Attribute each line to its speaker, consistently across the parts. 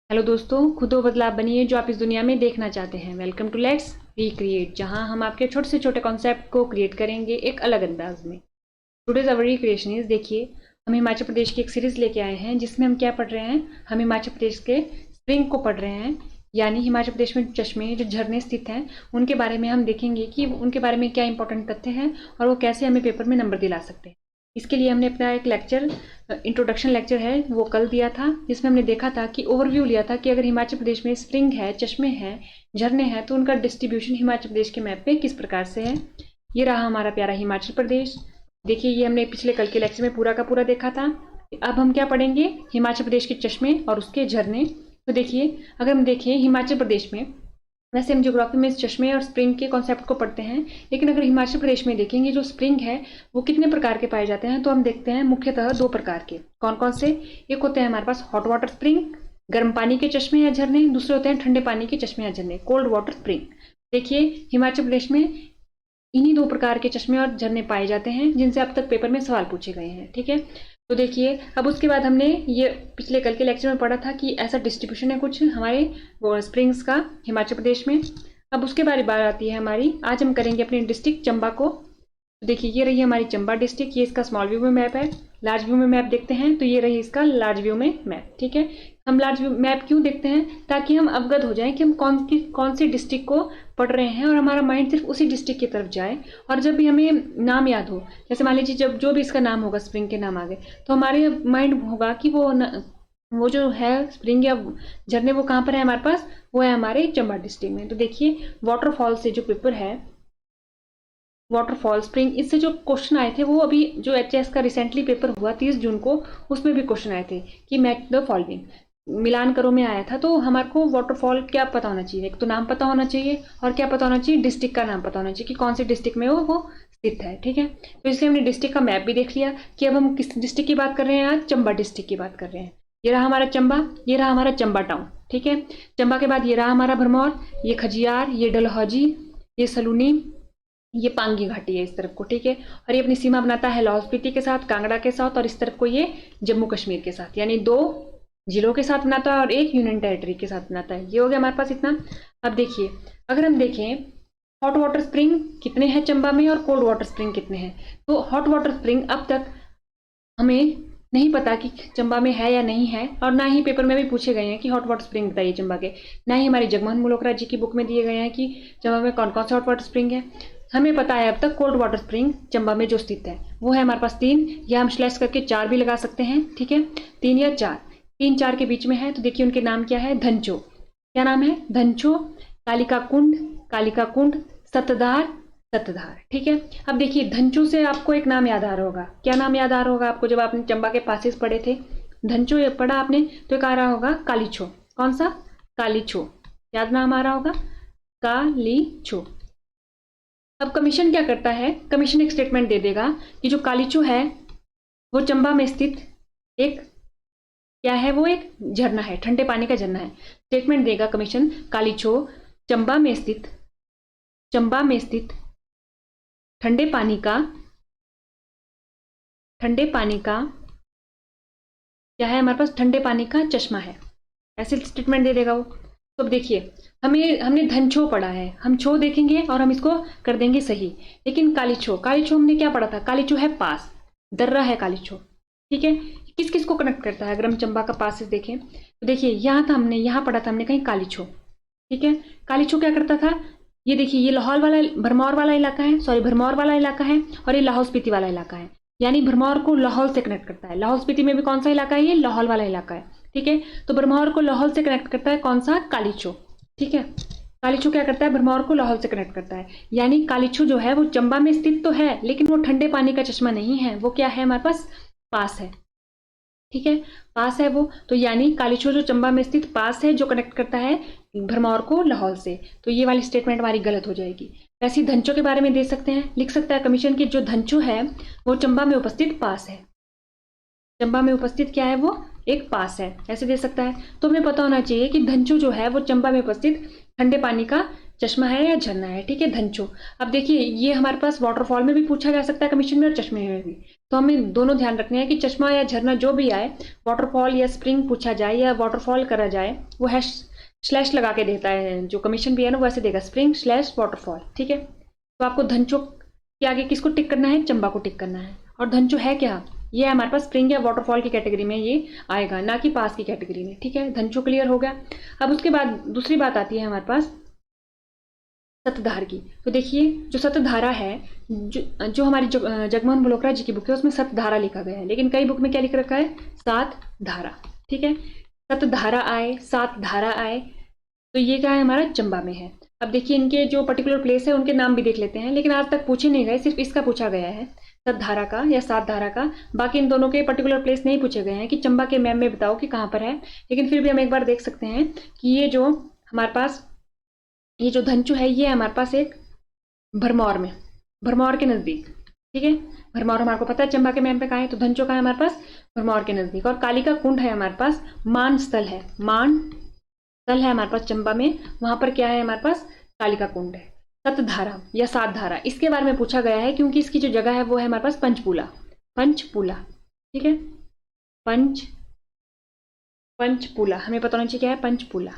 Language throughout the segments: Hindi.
Speaker 1: हेलो दोस्तों, खुद वो बदलाव बनिए जो आप इस दुनिया में देखना चाहते हैं। वेलकम टू लेट्स रिक्रिएट, जहां हम आपके छोटे से छोटे कॉन्सेप्ट को क्रिएट करेंगे एक अलग अंदाज में। टुडेज अवर रिक्रिएशन इज, देखिए हम हिमाचल प्रदेश की एक सीरीज लेके आए हैं जिसमें हम क्या पढ़ रहे हैं। हम हिमाचल प्रदेश के स्प्रिंग को पढ़ रहे हैं, यानी हिमाचल प्रदेश में चश्मे जो झरने स्थित हैं उनके बारे में हम देखेंगे कि उनके बारे में क्या इंपॉर्टेंट तथ्य हैं और वो कैसे हमें पेपर में नंबर दिला सकते हैं। इसके लिए हमने अपना एक लेक्चर, इंट्रोडक्शन लेक्चर है, वो कल दिया था, जिसमें हमने देखा था कि ओवरव्यू लिया था कि अगर हिमाचल प्रदेश में स्प्रिंग है, चश्मे हैं, झरने हैं, तो उनका डिस्ट्रीब्यूशन हिमाचल प्रदेश के मैप पे किस प्रकार से है। ये रहा हमारा प्यारा हिमाचल प्रदेश। देखिए, ये हमने पिछले कल के लेक्चर में पूरा का पूरा देखा था। अब हम क्या पढ़ेंगे, हिमाचल प्रदेश के चश्मे और उसके झरने। तो देखिए, अगर हम देखें हिमाचल प्रदेश में, वैसे हम ज्योग्राफी में चश्मे और स्प्रिंग के कॉन्सेप्ट को पढ़ते हैं, लेकिन अगर हिमाचल प्रदेश में देखेंगे जो स्प्रिंग है वो कितने प्रकार के पाए जाते हैं, तो हम देखते हैं मुख्यतः दो प्रकार के। कौन कौन से? एक होते हैं हमारे पास हॉट वाटर स्प्रिंग, गर्म पानी के चश्मे या झरने। दूसरे होते हैं ठंडे पानी के चश्मे या झरने, कोल्ड वाटर स्प्रिंग। देखिए, हिमाचल प्रदेश में इन्हीं दो प्रकार के चश्मे और झरने पाए जाते हैं जिनसे अब तक पेपर में सवाल पूछे गए हैं। ठीक है, तो देखिए, अब उसके बाद हमने ये पिछले कल के लेक्चर में पढ़ा था कि ऐसा डिस्ट्रीब्यूशन है कुछ हमारे वो स्प्रिंग्स का हिमाचल प्रदेश में। अब उसके बारे बात आती है हमारी, आज हम करेंगे अपने डिस्ट्रिक्ट चंबा को। तो देखिए, ये रही हमारी चंबा डिस्ट्रिक्ट, ये इसका स्मॉल व्यू में मैप है। लार्ज व्यू में मैप देखते हैं तो ये रही इसका लार्ज व्यू में मैप। ठीक है, हम लार्ज व्यू मैप क्यों देखते हैं? ताकि हम अवगत हो जाएं कि हम कौन सी डिस्ट्रिक्ट को पढ़ रहे हैं और हमारा माइंड सिर्फ उसी डिस्ट्रिक्ट की तरफ जाए। और जब भी हमें नाम याद हो, जैसे मान लीजिए जब जो भी इसका नाम होगा, स्प्रिंग के नाम आगे, तो हमारे माइंड होगा कि वो जो है स्प्रिंग या झरने वो कहाँ पर है हमारे पास, वो है हमारे चंबा डिस्ट्रिक्ट में। तो देखिए, वाटरफॉल से जो पेपर है, वाटरफॉल स्प्रिंग, इससे जो क्वेश्चन आए थे वो अभी जो एचएस का रिसेंटली पेपर हुआ 30 जून को, उसमें भी क्वेश्चन आए थे कि मैच द फॉलोइंग, मिलान करो में आया था। तो हमारे को वाटरफॉल क्या पता होना चाहिए, एक तो नाम पता होना चाहिए और क्या पता होना चाहिए, डिस्ट्रिक्ट का नाम पता होना चाहिए कि कौन से डिस्ट्रिक्ट में वो स्थित है। ठीक है, तो इसलिए हमने डिस्ट्रिक्ट का मैप भी देख लिया कि अब हम किस डिस्ट्रिक्ट की बात कर रहे हैं, आज चंबा डिस्ट्रिक्ट की बात कर रहे हैं। ये रहा हमारा चंबा, ये रहा हमारा चंबा टाउन। ठीक है, चंबा के बाद ये रहा हमारा भरमौर, ये खजियार, ये डलहौजी, ये सलूनी, ये पांगी घाटी है इस तरफ को। ठीक है, और ये अपनी सीमा बनाता है लाहौल स्पीति के साथ, कांगड़ा के साथ, और इस तरफ को ये जम्मू कश्मीर के साथ, यानी दो जिलों के साथ बनाता है और एक यूनियन टेरिटरी के साथ बनाता है। ये हो गया हमारे पास इतना। अब देखिए, अगर हम देखें हॉट वाटर स्प्रिंग कितने हैं चंबा में और कोल्ड वाटर स्प्रिंग कितने हैं, तो हॉट वाटर स्प्रिंग अब तक हमें नहीं पता कि चंबा में है या नहीं है, और ना ही पेपर में भी पूछे गए हैं कि हॉट वाटर स्प्रिंग बताइए चंबा के, ना ही हमारी जगमोहन मुलोकरा जी की बुक में दिए गए हैं कि चंबा में कौन कौन से हॉट वाटर स्प्रिंग है। हमें पता है अब तक कोल्ड वाटर स्प्रिंग चंबा में जो स्थित है वो है हमारे पास 3, या हम स्लैश करके 4 भी लगा सकते हैं। ठीक है, 3 या 4, 3-4 के बीच में है। तो देखिए, उनके नाम क्या है, धनचो, क्या नाम है, धनचो, कालिका कुंड, कालिका कुंड, सतधार, सतधार। ठीक है, अब देखिए, धनचो से आपको एक नाम याद आ रहा होगा। क्या नाम याद आ रहा होगा आपको जब आपने चंबा के पासेस पढ़े थे? धनचो पढ़ा आपने तो एक आ रहा होगा कालीछो। कौन सा? कालीछो, याद नाम आ रहा होगा, कालीछो। अब कमीशन क्या करता है, कमीशन एक स्टेटमेंट दे देगा कि जो कालीचो है वो चंबा में स्थित एक क्या है, वो एक झरना है, ठंडे पानी का झरना है। स्टेटमेंट देगा कमीशन, कालीचो चंबा में स्थित ठंडे पानी का क्या है हमारे पास, ठंडे पानी का चश्मा है, ऐसे स्टेटमेंट दे देगा वो। तो अब देखिए, हमने धनछो पढ़ा है, हम छो देखेंगे और हम इसको कर देंगे सही। लेकिन कालीछो हमने क्या पढ़ा था, कालीछो है पास, दर्रा है कालीछो। ठीक है, किस किस को कनेक्ट करता है? अगर हम चंबा का पास देखें तो देखिए, यहाँ पढ़ा था हमने कहीं कालीछो। ठीक है, कालीछो क्या करता था, ये देखिए, ये लाहौल वाला, भरमौर वाला इलाका है और ये लाहौल स्पीति वाला इलाका है, यानी भरमौर को लाहौल से कनेक्ट करता है। लाहौल स्पीति में भी कौन सा इलाका है, ये लाहौल वाला इलाका है। ठीक है, तो भरमौर को लाहौल से कनेक्ट करता है कौन सा, कालीचो। ठीक है, कालीचो क्या करता है, भरमौर को लाहौल से कनेक्ट करता है, यानी कालीचो जो है वो चंबा में स्थित तो है, लेकिन वो ठंडे पानी का चश्मा नहीं है, वो क्या है हमारे पास है। ठीक है, पास है वो, तो यानी कालीचो जो चंबा में स्थित पास है, जो कनेक्ट करता है भरमौर को लाहौल से। तो ये वाली स्टेटमेंट हमारी गलत हो जाएगी। वैसे धनचो के बारे में दे सकते हैं, लिख सकता है कमीशन की जो धनचो है वो चंबा में उपस्थित पास है, चंबा में उपस्थित क्या है, वो एक पास है, ऐसे दे सकता है। तो हमें पता होना चाहिए कि धनचो जो है वो चंबा में उपस्थित ठंडे पानी का चश्मा है या झरना है। ठीक है, धनचो। अब देखिए, ये हमारे पास वाटरफॉल में भी पूछा जा सकता है कमीशन में और चश्मे में भी। तो हमें दोनों ध्यान रखने हैं कि चश्मा या झरना जो भी आए, वाटरफॉल या स्प्रिंग पूछा जाए या वाटरफॉल करा जाए, वो हैश स्लैश लगा के देता है। जो कमीशन भी है ना, वो ऐसे देगा स्प्रिंग स्लैश वाटरफॉल। ठीक है, तो आपको धनचो के आगे किसको टिक करना है? चंबा को टिक करना है। और धनचो है क्या? ये हमारे पास स्प्रिंग या वाटरफॉल की कैटेगरी में ये आएगा, ना कि पास की कैटेगरी में। ठीक है, धनचो क्लियर हो गया। अब उसके बाद दूसरी बात आती है हमारे पास सतधार की। तो देखिए, जो सतधारा है, जो हमारी जगमोहन मल्होत्रा जी की बुक है उसमें सतधारा लिखा गया है, लेकिन कई बुक में क्या लिख रखा है? सात धारा। ठीक है, सतधारा आए, सात धारा आए, तो ये क्या है? हमारा चंबा में है। अब देखिए, इनके जो पर्टिकुलर प्लेस है उनके नाम भी देख लेते हैं, लेकिन आज तक पूछे नहीं गए, सिर्फ इसका पूछा गया है, सतधारा का या सात धारा का। बाकी इन दोनों के पर्टिकुलर प्लेस नहीं पूछे गए हैं कि चंबा के मैप में बताओ कि कहाँ पर है। लेकिन फिर भी हम एक बार देख सकते हैं कि ये जो हमारे पास ये जो धनचू है, ये हमारे पास एक भरमौर में, भरमौर के नजदीक। ठीक है, भरमौर हमारे को पता है चंबा के मैप में कहाँ है, तो धनचू का है हमारे पास भरमौर के नजदीक। और कालिका कुंड है हमारे पास, मान स्थल है, मान स्थल है हमारे पास चंबा में, वहां पर क्या है? हमारे पास कालिका कुंड है। सतधारा या सात धारा, इसके बारे में पूछा गया है क्योंकि इसकी जो जगह है वो है हमारे पास पंचपूला। पंचपूला, ठीक है, पंचपूला हमें पता होना चाहिए क्या है? पंचपूला,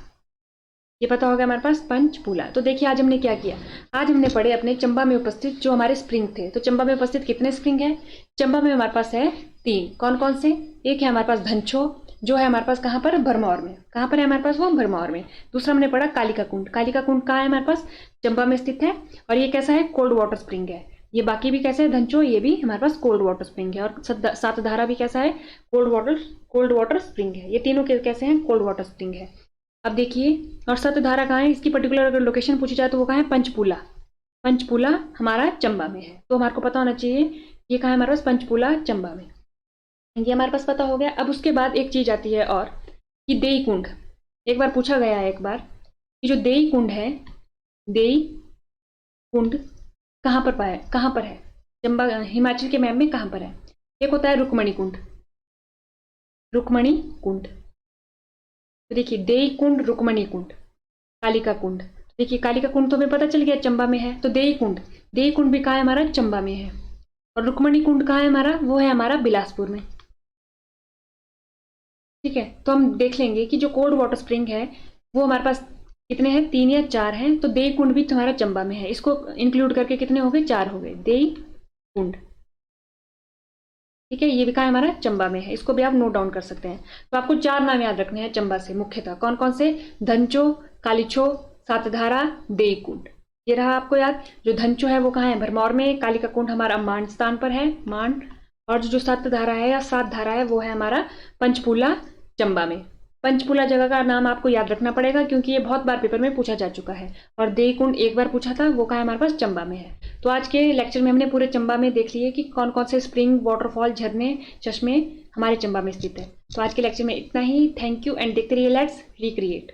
Speaker 1: ये पता होगा हमारे पास पंचपूला। तो देखिए, आज हमने क्या किया? आज हमने पढ़े अपने चंबा में उपस्थित जो हमारे स्प्रिंग थे। तो चंबा में उपस्थित कितने स्प्रिंग है? चंबा में हमारे पास है 3। कौन कौन से? एक है हमारे पास धनचो, जो है हमारे पास कहाँ पर? भरमौर में। कहाँ पर है हमारे पास वो? भरमौर में। दूसरा हमने पढ़ा कालिका कुंड। कालिका कुंड कहाँ है? हमारे पास चंबा में स्थित है। और ये कैसा है? कोल्ड वाटर स्प्रिंग है। ये बाकी भी कैसे है? धनचो, ये भी हमारे पास कोल्ड वाटर स्प्रिंग है। और सातधारा भी कैसा है? कोल्ड वाटर स्प्रिंग है। ये तीनों कैसे हैं? कोल्ड वाटर स्प्रिंग है। अब देखिए, और सतधारा कहाँ है? इसकी पर्टिकुलर अगर लोकेशन पूछी जाए तो वो कहाँ है? पंचपूला। पंचपूला हमारा चंबा में है, तो हमारे को पता होना चाहिए ये कहाँ है हमारे पास? पंचपूला, चंबा में। ये हमारे पास पता हो गया। अब उसके बाद एक चीज आती है और कि देई कुंड। एक बार पूछा गया है एक बार कि जो देई कुंड है, देई कुंड कहाँ पर पाया, कहाँ पर है? चंबा हिमाचल के मैप में कहाँ पर है? एक होता है रुक्मणी कुंड, रुक्मणी कुंड। तो देखिए, देई कुंड, रुक्मणी कुंड, कालिका कुंड। देखिए, कालिका कुंड तो हमें पता चल गया चंबा में है। तो देई कुंड भी कहाँ है? हमारा चंबा में है। और रुक्मणी कुंड कहाँ है हमारा? वो है हमारा बिलासपुर में। ठीक है, तो हम देख लेंगे कि जो कोल्ड वाटर स्प्रिंग है वो हमारे पास कितने हैं? 3 या 4 हैं। तो देई कुंड भी हमारा चंबा में है। इसको इंक्लूड करके कितने हो गए? 4 हो गए, देई कुंड। ठीक है, ये भी कहाँ है? हमारा चंबा में है। इसको भी आप नोट डाउन कर सकते हैं। तो आपको 4 नाम याद रखने हैं चंबा से मुख्यतः। कौन कौन से? धनचो, कालिछो, सातधारा, देई कुंड। ये रहा आपको याद। जो धनचो है वो कहाँ है? भरमौर में। कालिका कुंड हमारा मान स्थान पर है, मान। और जो सातधारा है या सात धारा है वो है हमारा पंचपूला, चंबा में। पंचपूला जगह का नाम आपको याद रखना पड़ेगा क्योंकि ये बहुत बार पेपर में पूछा जा चुका है। और देई कुंड एक बार पूछा था, वो कहाँ है? हमारे पास चंबा में है। तो आज के लेक्चर में हमने पूरे चंबा में देख लिए कि कौन कौन से स्प्रिंग, वाटरफॉल, झरने, चश्मे हमारे चंबा में स्थित है। तो आज के लेक्चर में इतना ही। थैंक यू एंड देखते रहिए लेट्स रिक्रिएट।